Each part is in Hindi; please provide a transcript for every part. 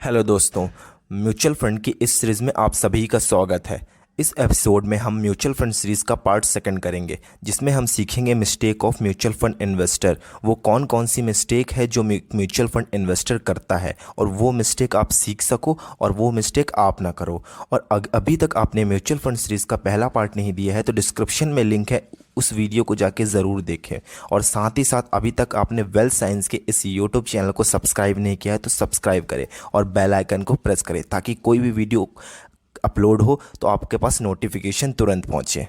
हेलो दोस्तों। म्यूचुअल फंड की इस सीरीज़ में आप सभी का स्वागत है। इस एपिसोड में हम म्यूचुअल फंड सीरीज़ का पार्ट सेकंड करेंगे, जिसमें हम सीखेंगे mistake of mutual fund investor. वो कौन कौन सी मिस्टेक है जो म्यूचुअल फंड इन्वेस्टर करता है, और वो मिस्टेक आप सीख सको और वो मिस्टेक आप ना करो। और अभी तक आपने म्यूचुअल फंड सीरीज़ का पहला पार्ट नहीं दिया है तो डिस्क्रिप्शन में लिंक है, उस वीडियो को जाके ज़रूर देखें। और साथ ही साथ अभी तक आपने वेल्थ साइंस के इस यूट्यूब चैनल को सब्सक्राइब नहीं किया है तो सब्सक्राइब करें और बेल आइकन को प्रेस करें, ताकि कोई भी वीडियो अपलोड हो तो आपके पास नोटिफिकेशन तुरंत पहुंचे।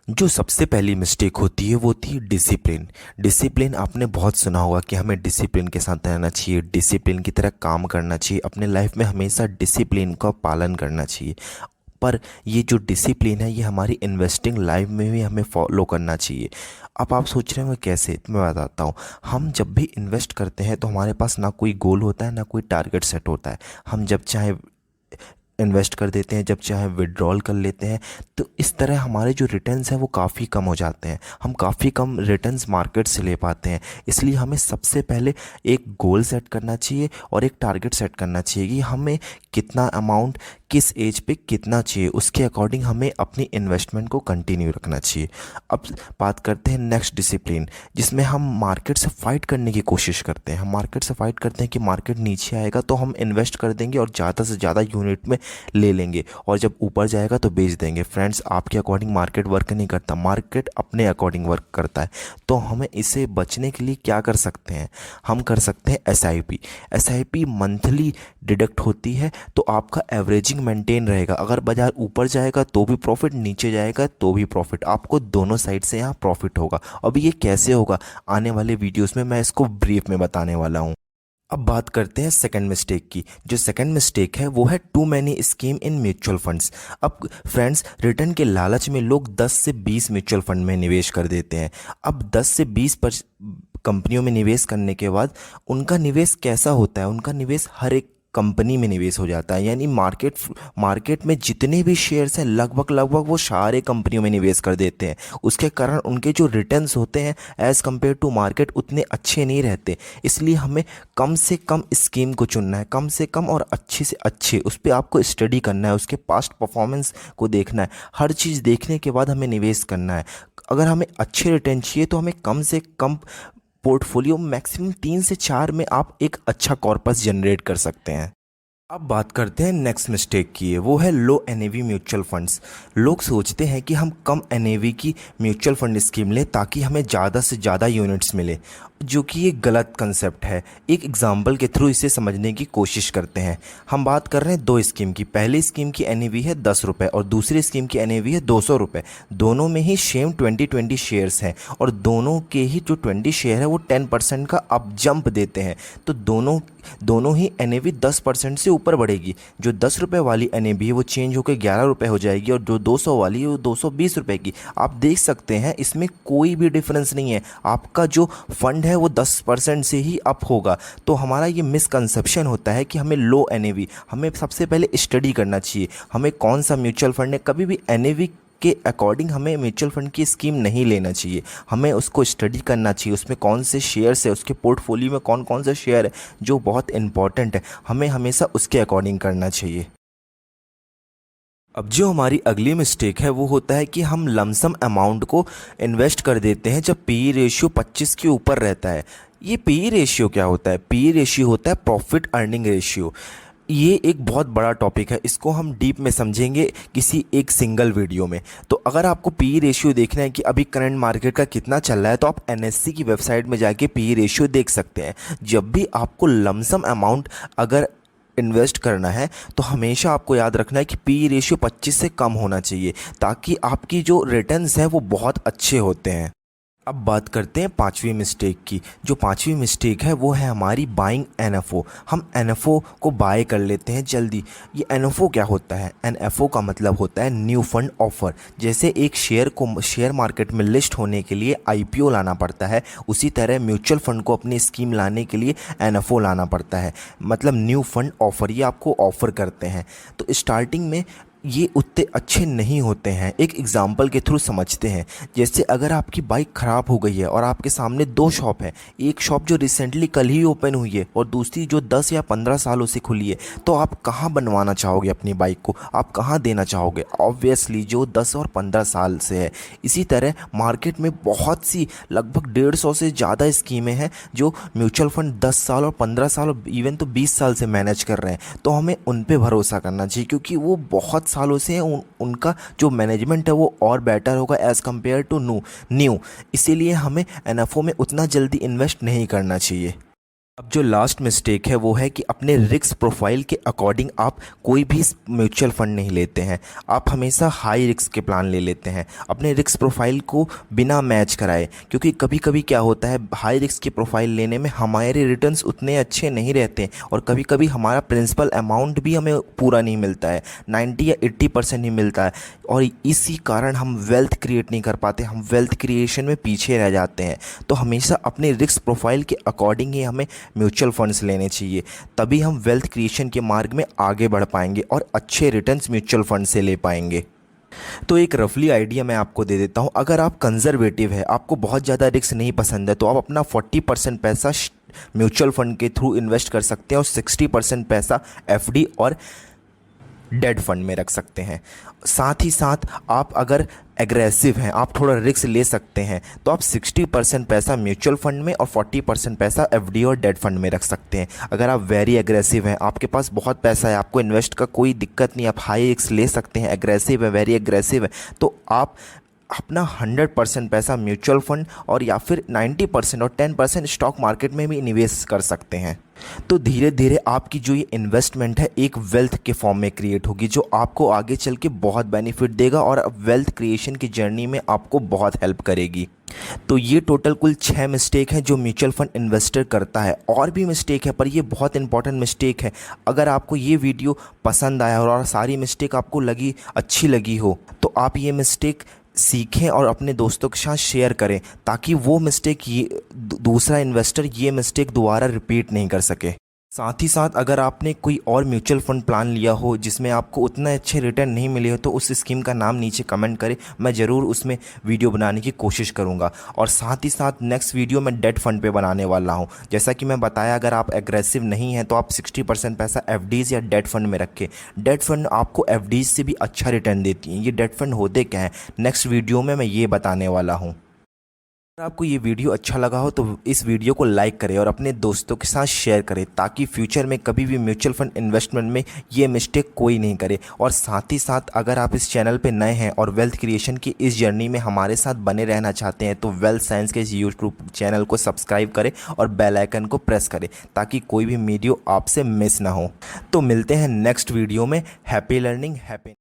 जो सबसे पहली मिस्टेक होती है वो होती है डिसिप्लिन। डिसिप्लिन आपने बहुत सुना होगा कि हमें डिसिप्लिन के साथ रहना चाहिए, डिसिप्लिन की तरह काम करना चाहिए, अपने लाइफ में हमेशा डिसिप्लिन का पालन करना चाहिए। पर ये जो डिसिप्लिन है ये हमारी इन्वेस्टिंग लाइफ में भी हमें फॉलो करना चाहिए। अब आप सोच रहे होंगे कैसे, तो मैं बताता हूँ। हम जब भी इन्वेस्ट करते हैं तो हमारे पास ना कोई गोल होता है, ना कोई टारगेट सेट होता है। हम जब चाहे इन्वेस्ट कर देते हैं, जब चाहे विड्रॉल कर लेते हैं। तो इस तरह हमारे जो रिटर्न्स हैं वो काफ़ी कम हो जाते हैं। हम काफ़ी कम रिटर्न्स मार्केट से ले पाते हैं। इसलिए हमें सबसे पहले एक गोल सेट करना चाहिए और एक टारगेट सेट करना चाहिए कि हमें कितना अमाउंट किस एज पे कितना चाहिए, उसके अकॉर्डिंग हमें अपनी इन्वेस्टमेंट को कंटिन्यू रखना चाहिए। अब बात करते हैं नेक्स्ट डिसिप्लिन, जिसमें हम मार्केट से फाइट करने की कोशिश करते हैं। हम मार्केट से फाइट करते हैं कि मार्केट नीचे आएगा तो हम इन्वेस्ट कर देंगे और ज़्यादा से ज़्यादा यूनिट में ले लेंगे, और जब ऊपर जाएगा तो बेच देंगे। फ्रेंड्स, आपके अकॉर्डिंग मार्केट वर्क नहीं करता, मार्केट अपने अकॉर्डिंग वर्क करता है। तो हमें इससे बचने के लिए क्या कर सकते हैं? हम कर सकते हैं एसआईपी। एसआईपी मंथली डिडक्ट होती है, तो आपका एवरेजिंग मेंटेन रहेगा। अगर बाजार ऊपर जाएगा तो भी प्रॉफिट, नीचे जाएगा तो भी प्रॉफिट, आपको दोनों साइड से यहाँ प्रॉफिट होगा। अब ये कैसे होगा, आने वाले वीडियोस में मैं इसको ब्रीफ में बताने वाला हूँ। अब बात करते हैं सेकंड मिस्टेक की। जो सेकंड मिस्टेक है वो है too many scheme in mutual funds. अब फ्रेंड्स, रिटर्न के लालच में लोग 10 से 20 म्यूचुअल फंड में निवेश कर देते हैं। अब 10 से 20 पर कंपनियों में निवेश करने के बाद उनका निवेश कैसा होता है? उनका निवेश हर एक कंपनी में निवेश हो जाता है। यानी मार्केट में जितने भी शेयर्स हैं लगभग वो सारे कंपनियों में निवेश कर देते हैं। उसके कारण उनके जो रिटर्न्स होते हैं एज़ कम्पेयर टू मार्केट उतने अच्छे नहीं रहते। इसलिए हमें कम से कम स्कीम को चुनना है, कम से कम और अच्छे से अच्छे। उस पर आपको स्टडी करना है, उसके पास्ट परफॉर्मेंस को देखना है। हर चीज़ देखने के बाद हमें निवेश करना है। अगर हमें अच्छे रिटर्न चाहिए तो हमें कम से कम पोर्टफोलियो, मैक्सिमम 3 से 4 में आप एक अच्छा कॉर्पस जनरेट कर सकते हैं। अब बात करते हैं नेक्स्ट मिस्टेक की है, वो है लो एनएवी म्यूचुअल फंड्स। लोग सोचते हैं कि हम कम एनएवी की म्यूचुअल फंड स्कीम लें ताकि हमें ज़्यादा से ज़्यादा यूनिट्स मिले, जो कि ये गलत कंसेप्ट है। एक एग्जांपल के थ्रू इसे समझने की कोशिश करते हैं। हम बात कर रहे हैं दो स्कीम की। पहली स्कीम की एनएवी है 10 रुपये और दूसरी स्कीम की एनएवी है 200 रुपये। दोनों में ही सेम 20 शेयर्स हैं, और दोनों के ही जो 20 शेयर है वो 10% का अप जंप देते हैं। तो दोनों ही एनएवी 10% से ऊपर बढ़ेगी। जो 10 रुपये वाली एनएवी है वो चेंज होकर 11 रुपये हो जाएगी, और जो 200 वाली है वो 220 रुपये की। आप देख सकते हैं इसमें कोई भी डिफरेंस नहीं है। आपका जो फंड है वो 10% से ही अप होगा। तो हमारा ये मिसकंसेप्शन होता है कि हमें लो एनएवी, हमें सबसे पहले स्टडी करना चाहिए हमें कौन सा म्यूचुअल फंड है। कभी भी एनएवी के अकॉर्डिंग हमें म्यूचुअल फंड की स्कीम नहीं लेना चाहिए। हमें उसको स्टडी करना चाहिए, उसमें कौन से शेयर्स है, उसके पोर्टफोलियो में कौन कौन से शेयर है जो बहुत इंपॉर्टेंट है, हमें हमेशा उसके अकॉर्डिंग करना चाहिए। अब जो हमारी अगली मिस्टेक है वो होता है कि हम लमसम अमाउंट को इन्वेस्ट कर देते हैं जब पी रेशियो 25 के ऊपर रहता है। ये पी रेशियो क्या होता है? पी रेशियो होता है प्रॉफिट अर्निंग रेशियो। ये एक बहुत बड़ा टॉपिक है, इसको हम डीप में समझेंगे किसी एक सिंगल वीडियो में। तो अगर आपको पी रेशियो देखना है कि अभी करंट मार्केट का कितना चल रहा है, तो आप एनएससी की वेबसाइट में जाके पी रेशियो देख सकते हैं। जब भी आपको लमसम अमाउंट अगर इन्वेस्ट करना है तो हमेशा आपको याद रखना है कि पी रेशियो 25 से कम होना चाहिए, ताकि आपकी जो रिटर्न्स हैं वो बहुत अच्छे होते हैं। अब बात करते हैं पांचवी मिस्टेक की। जो पांचवी मिस्टेक है वो है हमारी बाइंग एनएफओ। हम एनएफओ को बाय कर लेते हैं जल्दी। ये एनएफओ क्या होता है? एनएफओ का मतलब होता है न्यू फंड ऑफर। जैसे एक शेयर को शेयर मार्केट में लिस्ट होने के लिए आईपीओ लाना पड़ता है, उसी तरह म्यूचुअल फंड को अपनी स्कीम लाने के लिए एनएफओ लाना पड़ता है। मतलब न्यू फंड ऑफर, ये आपको ऑफर करते हैं। तो स्टार्टिंग में ये उतने अच्छे नहीं होते हैं। एक एग्जाम्पल के थ्रू समझते हैं। जैसे अगर आपकी बाइक ख़राब हो गई है और आपके सामने दो शॉप है, एक शॉप जो रिसेंटली कल ही ओपन हुई है और दूसरी जो 10 या 15 सालों से खुली है, तो आप कहाँ बनवाना चाहोगे अपनी बाइक को, आप कहाँ देना चाहोगे? ऑब्वियसली जो 10 और 15 साल से है। इसी तरह मार्केट में बहुत सी लगभग 150 से ज़्यादा स्कीमें हैं जो म्यूचुअल फंड 10 साल और 15 साल और इवन तो 20 साल से मैनेज कर रहे हैं। तो हमें उन पे भरोसा करना चाहिए क्योंकि वो बहुत सालों से हैं। उनका जो मैनेजमेंट है वो और बेटर होगा एज़ कम्पेयर टू न्यू। इसीलिए हमें एनएफओ में उतना जल्दी इन्वेस्ट नहीं करना चाहिए। अब जो लास्ट मिस्टेक है वो है कि अपने रिस्क प्रोफाइल के अकॉर्डिंग आप कोई भी म्यूचुअल फंड नहीं लेते हैं। आप हमेशा हाई रिस्क के प्लान ले लेते हैं अपने रिस्क प्रोफाइल को बिना मैच कराए, क्योंकि कभी कभी क्या होता है हाई रिस्क की प्रोफाइल लेने में हमारे रिटर्न्स उतने अच्छे नहीं रहते और कभी कभी हमारा प्रिंसिपल अमाउंट भी हमें पूरा नहीं मिलता है, 90 या 80% नहीं मिलता है और इसी कारण हम वेल्थ क्रिएट नहीं कर पाते, हम वेल्थ क्रिएशन में पीछे रह जाते हैं। तो हमेशा अपने रिस्क प्रोफाइल के अकॉर्डिंग ही हमें म्यूचुअल फंड्स लेने चाहिए, तभी हम वेल्थ क्रिएशन के मार्ग में आगे बढ़ पाएंगे और अच्छे रिटर्न्स म्यूचुअल फंड से ले पाएंगे। तो एक रफली आइडिया मैं आपको दे देता हूँ। अगर आप कंजर्वेटिव है, आपको बहुत ज़्यादा रिस्क नहीं पसंद है, तो आप अपना 40% पैसा म्यूचुअल फंड के थ्रू इन्वेस्ट कर सकते हैं और 60% पैसा एफडी और डेट फंड में रख सकते हैं। साथ ही साथ आप अगर एग्रेसिव हैं, आप थोड़ा रिस्क ले सकते हैं, तो आप 60% पैसा म्यूचुअल फंड में और 40% पैसा एफडी और डेट फंड में रख सकते हैं। अगर आप वेरी एग्रेसिव हैं, आपके पास बहुत पैसा है, आपको इन्वेस्ट का कोई दिक्कत नहीं, आप हाई रिस्क ले सकते हैं, एग्रेसिव है, वेरी एग्रेसिव है, तो आप अपना 100% पैसा म्यूचुअल फंड और या फिर 90% और 10% स्टॉक मार्केट में भी निवेश कर सकते हैं। तो धीरे धीरे आपकी जो ये इन्वेस्टमेंट है एक वेल्थ के फॉर्म में क्रिएट होगी जो आपको आगे चल के बहुत बेनिफिट देगा और वेल्थ क्रिएशन की जर्नी में आपको बहुत हेल्प करेगी। तो ये टोटल कुल 6 मिस्टेक हैं जो म्यूचुअल फंड इन्वेस्टर करता है। और भी मिस्टेक है पर ये बहुत इंपॉर्टेंट मिस्टेक है। अगर आपको ये वीडियो पसंद आया और सारी मिस्टेक आपको अच्छी लगी हो तो आप ये मिस्टेक सीखें और अपने दोस्तों के साथ शेयर करें ताकि वो मिस्टेक ये दूसरा इन्वेस्टर ये मिस्टेक दोबारा रिपीट नहीं कर सके। साथ ही साथ अगर आपने कोई और म्यूचुअल फंड प्लान लिया हो जिसमें आपको उतना अच्छे रिटर्न नहीं मिले हो तो उस स्कीम का नाम नीचे कमेंट करें, मैं ज़रूर उसमें वीडियो बनाने की कोशिश करूंगा। और साथ ही साथ नेक्स्ट वीडियो मैं डेट फंड पे बनाने वाला हूं। जैसा कि मैं बताया अगर आप एग्रेसिव नहीं हैं तो आप 60% पैसा एफडीज़ या डेट फंड में रखें। डेट फंड आपको एफडीज़ से भी अच्छा रिटर्न देती हैं। ये डेट फंड होते क्या हैं नेक्स्ट वीडियो में मैं ये बताने वाला हूँ। अगर आपको ये वीडियो अच्छा लगा हो तो इस वीडियो को लाइक करें और अपने दोस्तों के साथ शेयर करें ताकि फ्यूचर में कभी भी म्यूचुअल फंड इन्वेस्टमेंट में ये मिस्टेक कोई नहीं करे। और साथ ही साथ अगर आप इस चैनल पे नए हैं और वेल्थ क्रिएशन की इस जर्नी में हमारे साथ बने रहना चाहते हैं तो वेल्थ साइंस के इस यूट्यूब चैनल को सब्सक्राइब करें और बेल आइकन को प्रेस करें ताकि कोई भी वीडियो आपसे मिस ना हो। तो मिलते हैं नेक्स्ट वीडियो में। Happy learning, happy